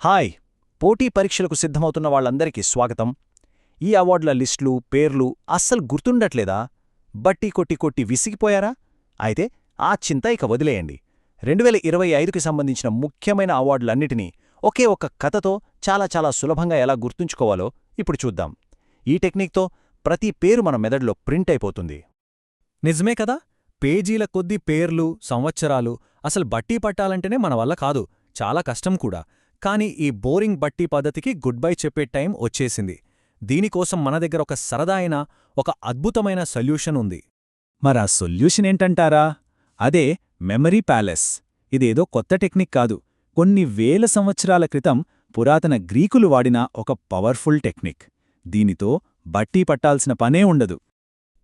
Hi! పోటీ పరీక్షలకు సిద్ధమవుతున్న వాళ్ళందరికీ స్వాగతం. ఈ అవార్డుల లిస్టులు, పేర్లు అస్సలు గుర్తుండట్లేదా? బట్టి కొట్టి కొట్టి విసిగిపోయారా? అయితే ఆ చింత ఇక వదిలేయండి. 2025కి సంబంధించిన ముఖ్యమైన అవార్డులన్నిటినీ ఒకే ఒక్క కథతో చాలా చాలా సులభంగా ఎలా గుర్తుంచుకోవాలో ఇప్పుడు చూద్దాం. ఈ టెక్నిక్తో ప్రతి పేరు మన మెదడులో ప్రింట్ అయిపోతుంది. నిజమే కదా. పేజీల కొద్దీ పేర్లు, సంవత్సరాలు అసలు బట్టీ పట్టాలంటేనే మన వల్ల కాదు, చాలా కష్టం కూడా. కానీ ఈ బోరింగ్ బట్టీ పద్ధతికి గుడ్ బై చెప్పే టైం వచ్చేసింది. దీనికోసం మన దగ్గర ఒక సరదాయిన, ఒక అద్భుతమైన సొల్యూషన్ ఉంది. మరా సొల్యూషన్ ఏంటంటారా? అదే మెమరీ ప్యాలెస్. ఇదేదో కొత్త టెక్నిక్ కాదు, కొన్ని వేల సంవత్సరాల క్రితం పురాతన గ్రీకులు వాడిన ఒక పవర్ఫుల్ టెక్నిక్. దీనితో బట్టీ పట్టాల్సిన పనే ఉండదు.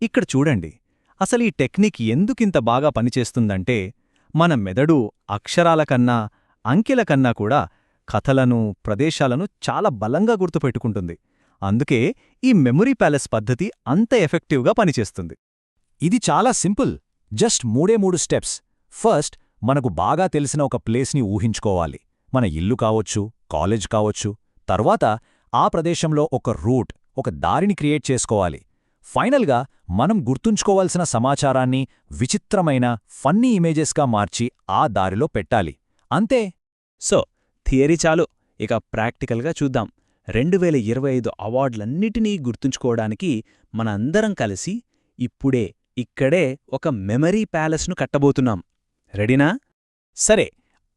ఇక్కడ చూడండి, అసలు ఈ టెక్నిక్ ఎందుకింత బాగా పనిచేస్తుందంటే, మన మెదడు అక్షరాల కన్నా, అంకెల కన్నా కూడా కథలను, ప్రదేశాలను చాలా బలంగా గుర్తుపెట్టుకుంటుంది. అందుకే ఈ మెమరీ ప్యాలెస్ పద్ధతి అంత ఎఫెక్టివ్గా పనిచేస్తుంది. ఇది చాలా సింపుల్. జస్ట్ మూడే స్టెప్స్. ఫస్ట్, మనకు బాగా తెలిసిన ఒక ప్లేస్ని ఊహించుకోవాలి. మన ఇల్లు కావొచ్చు, కాలేజ్ కావొచ్చు. తర్వాత ఆ ప్రదేశంలో ఒక రూట్, ఒక దారిని క్రియేట్ చేసుకోవాలి. ఫైనల్గా మనం గుర్తుంచుకోవాల్సిన సమాచారాన్ని విచిత్రమైన, ఫన్నీ ఇమేజెస్గా మార్చి ఆ దారిలో పెట్టాలి. అంతే. సో థియరీ చాలు, ఇక ప్రాక్టికల్గా చూద్దాం. 2025 అవార్డులన్నిటినీ గుర్తుంచుకోవడానికి మన అందరం కలిసి ఇప్పుడే, ఇక్కడే ఒక మెమరీ ప్యాలెస్ను కట్టబోతున్నాం. రెడీనా? సరే,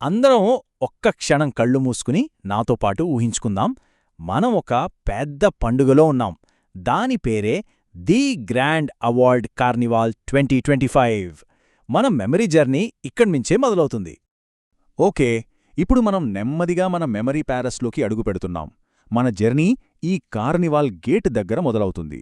అందరం ఒక్క క్షణం కళ్ళు మూసుకుని నాతో పాటు ఊహించుకుందాం. మనం ఒక పెద్ద పండుగలో ఉన్నాం. దాని పేరే ది గ్రాండ్ అవార్డ్ కార్నివాల్ 2025. మన మెమరీ జర్నీ ఇక్కడ్నుంచే మొదలవుతుంది. ఓకే, ఇప్పుడు మనం నెమ్మదిగా మన మెమరీ ప్యాలెస్లోకి అడుగుపెడుతున్నాం. మన జర్నీ ఈ కార్నివాల్ గేట్ దగ్గర మొదలవుతుంది.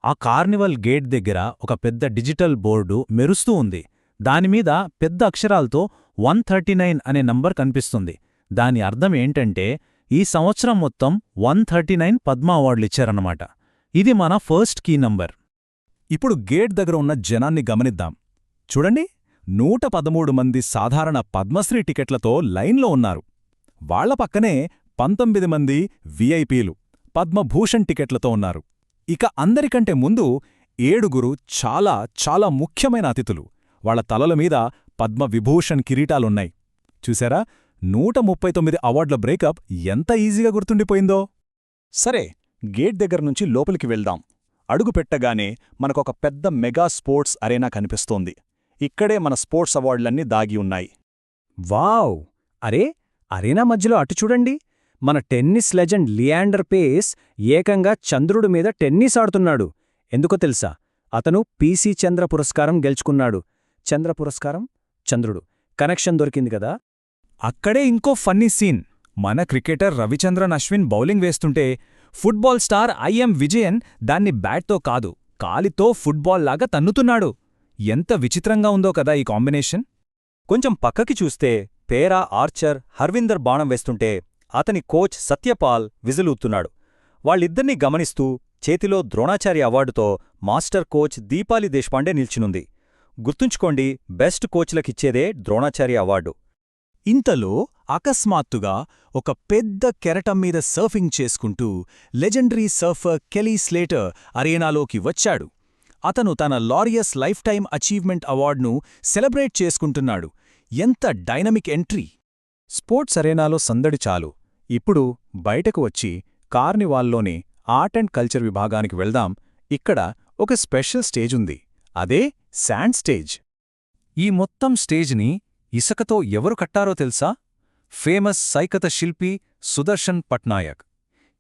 ఆ కార్నివల్ గేట్ దగ్గర ఒక పెద్ద డిజిటల్ బోర్డు మెరుస్తూ ఉంది. దానిమీద పెద్ద అక్షరాలతో 139 అనే నంబర్ కనిపిస్తుంది. దాని అర్థం ఏంటంటే, ఈ సంవత్సరం మొత్తం 139 పద్మ అవార్డులిచ్చారన్నమాట. ఇది మన ఫస్ట్ కీ నంబర్. ఇప్పుడు గేట్ దగ్గర ఉన్న జనాన్ని గమనిద్దాం. చూడండి, 113 మంది సాధారణ పద్మశ్రీ టికెట్లతో లైన్లో ఉన్నారు. వాళ్ల పక్కనే 19 మంది విఐపీలు పద్మభూషణ్ టికెట్లతో ఉన్నారు. ఇక అందరికంటే ముందు 7 చాలా చాలా ముఖ్యమైన అతిథులు. వాళ్ల తలల మీద పద్మవిభూషణ్ కిరీటాలున్నాయి. చూశారా? 139 అవార్డుల బ్రేకప్ ఎంత ఈజీగా గుర్తుండిపోయిందో. సరే, గేట్ దగ్గర్నుంచి లోపలికి వెళ్దాం. అడుగుపెట్టగానే మనకొక పెద్ద మెగా స్పోర్ట్స్ అరేనా కనిపిస్తోంది. ఇక్కడే మన స్పోర్ట్స్ అవార్డులన్నీ దాగి ఉన్నాయి. వావ్! అరే, అరేనా మధ్యలో అటు చూడండి, మన టెన్నిస్ లెజెండ్ లియాండర్ పేస్ ఏకంగా చంద్రుడి మీద టెన్నిస్ ఆడుతున్నాడు. ఎందుకో తెలుసా? అతను పీసీ చంద్ర పురస్కారం గెలుచుకున్నాడు. చంద్ర పురస్కారం, చంద్రుడు కనెక్షన్ దొరికింది కదా. అక్కడే ఇంకో ఫన్నీ సీన్. మన క్రికెటర్ రవిచంద్రన్ అశ్విన్ బౌలింగ్ వేస్తుంటే, ఫుట్బాల్ స్టార్ ఐఎం విజయన్ దాన్ని బ్యాట్తో కాదు, కాలితో ఫుట్బాల్లాగా తన్నుతున్నాడు. ఎంత విచిత్రంగా ఉందో కదా ఈ కాంబినేషన్. కొంచెం పక్కకి చూస్తే పేరా ఆర్చర్ హర్విందర్ బాణం వేస్తుంటే, అతని కోచ్ సత్యపాల్ విజిలూతున్నాడు. వాళ్ళిద్దరినీ గమనిస్తూ చేతిలో ద్రోణాచార్య అవార్డుతో మాస్టర్ కోచ్ దీపాలి దేశ్పాండే నిల్చునుంది. గుర్తుంచుకోండి, బెస్ట్ కోచ్లకిచ్చేదే ద్రోణాచార్య అవార్డు. ఇంతలో అకస్మాత్తుగా ఒక పెద్ద కెరటం మీద సర్ఫింగ్ చేసుకుంటూ లెజెండరీ సర్ఫర్ కెలీ స్లేటర్ అరేనాలోకి వచ్చాడు. అతను తన లారియస్ లైఫ్ టైమ్ అచీవ్మెంట్ అవార్డును సెలబ్రేట్ చేసుకుంటున్నాడు. ఎంత డైనమిక్ ఎంట్రీ! స్పోర్ట్స్ అరేనాలో సందడి చాలు. ఇప్పుడు బయటకు వచ్చి కార్నివాల్లోని ఆర్ట్ అండ్ కల్చర్ విభాగానికి వెళ్దాం. ఇక్కడ ఒక స్పెషల్ స్టేజ్ ఉంది. అదే శాండ్ స్టేజ్. ఈ మొత్తం స్టేజ్ని ఇసుకతో ఎవరు కట్టారో తెలుసా? ఫేమస్ సైకత శిల్పి సుదర్శన్ పట్నాయక్.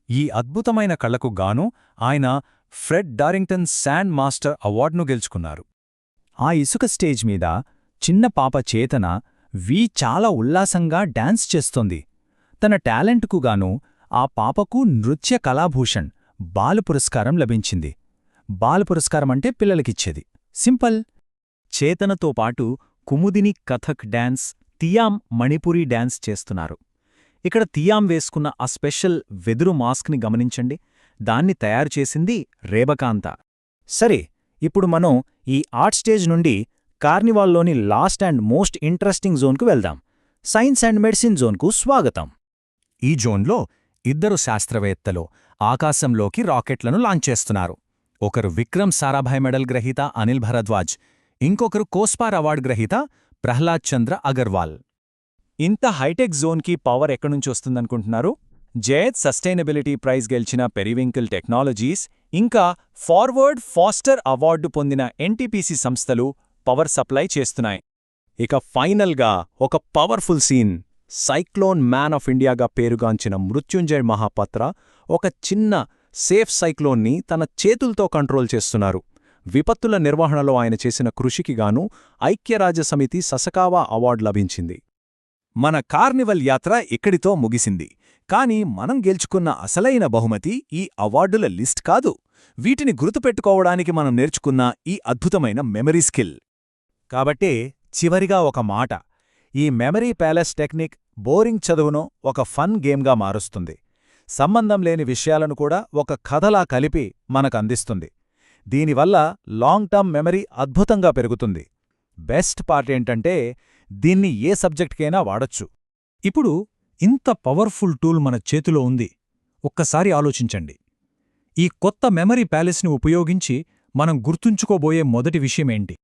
ఈ అద్భుతమైన కళకు గాను ఆయన ఫ్రెడ్ డారింగ్టన్ శాండ్ మాస్టర్ అవార్డును గెలుచుకున్నారు. ఆ ఇసుక స్టేజ్ మీద చిన్న పాప చేతన చాలా ఉల్లాసంగా డాన్స్ చేస్తోంది. తన టాలెంట్కు గాను ఆ పాపకు నృత్య కళాభూషణ్ బాలు పురస్కారం లభించింది. బాలు పురస్కారమంటే పిల్లలకిచ్చేది. సింపుల్. చేతనతో పాటు కుముదిని కథక్ డాన్స్, తియాం మణిపురీ డాన్స్ చేస్తున్నారు. ఇక్కడ తియాం వేసుకున్న ఆ స్పెషల్ వెదురు మాస్క్ని గమనించండి. దాన్ని తయారుచేసింది రేబకాంత. సరే, ఇప్పుడు మనం ఈ ఆర్ట్ స్టేజ్ నుండి కార్నివాల్లోని లాస్ట్ అండ్ మోస్ట్ ఇంట్రెస్టింగ్ జోన్కు వెళ్దాం. సైన్స్ అండ్ మెడిసిన్ జోన్కు స్వాగతం. ఈ జోన్లో ఇద్దరు శాస్త్రవేత్తలు ఆకాశంలోకి రాకెట్లను లాంచ్ చేస్తున్నారు. ఒకరు విక్రమ్ సారాభాయ్ మెడల్ గ్రహీత అనిల్ భరద్వాజ్, ఇంకొకరు కోస్పార్ అవార్డు గ్రహీత ప్రహ్లాద్ చంద్ర అగర్వాల్. ఇంత హైటెక్ జోన్కి పవర్ ఎక్కడ్నుంచి వస్తుందనుకుంటున్నారు? జేఎత్ సస్టైనబిలిటీ ప్రైజ్ గెలిచిన పెరివింకిల్ టెక్నాలజీస్ ఇంకా ఫార్వర్డ్ ఫాస్టర్ అవార్డు పొందిన ఎన్టీపీసీ సంస్థలు పవర్ సప్లై చేస్తున్నాయి. ఇక ఫైనల్గా ఒక powerful scene. Cyclone man of ఇండియాగా పేరుగాంచిన మృత్యుంజయ్ మహాపాత్ర ఒక చిన్న సేఫ్ సైక్లోన్ని తన చేతులతో కంట్రోల్ చేస్తున్నారు. విపత్తుల నిర్వహణలో ఆయన చేసిన కృషికి గాను ఐక్యరాజ్యసమితి ససకావా అవార్డు లభించింది. మన కార్నివల్ యాత్ర ఇక్కడితో ముగిసింది. కాని మనం గెలుచుకున్న అసలైన బహుమతి ఈ అవార్డుల లిస్ట్ కాదు. వీటిని గుర్తుపెట్టుకోవడానికి మనం నేర్చుకున్న ఈ అద్భుతమైన మెమరీ స్కిల్. కాబట్టే చివరిగా ఒక మాట. ఈ మెమరీ ప్యాలెస్ టెక్నిక్ బోరింగ్ చదువును ఒక ఫన్ గేమ్గా మారుస్తుంది. సంబంధం లేని విషయాలను కూడా ఒక కథలా కలిపి మనకందిస్తుంది. దీనివల్ల లాంగ్ టర్మ్ మెమరీ అద్భుతంగా పెరుగుతుంది. బెస్ట్ పార్ట్ ఏంటంటే దీన్ని ఏ సబ్జెక్ట్కైనా వాడొచ్చు. ఇప్పుడు ఇంత పవర్ఫుల్ టూల్ మన చేతిలో ఉంది. ఒక్కసారి ఆలోచించండి. ఈ కొత్త మెమరీ ప్యాలెస్ని ఉపయోగించి మనం గుర్తుంచుకోబోయే మొదటి విషయమేంటి?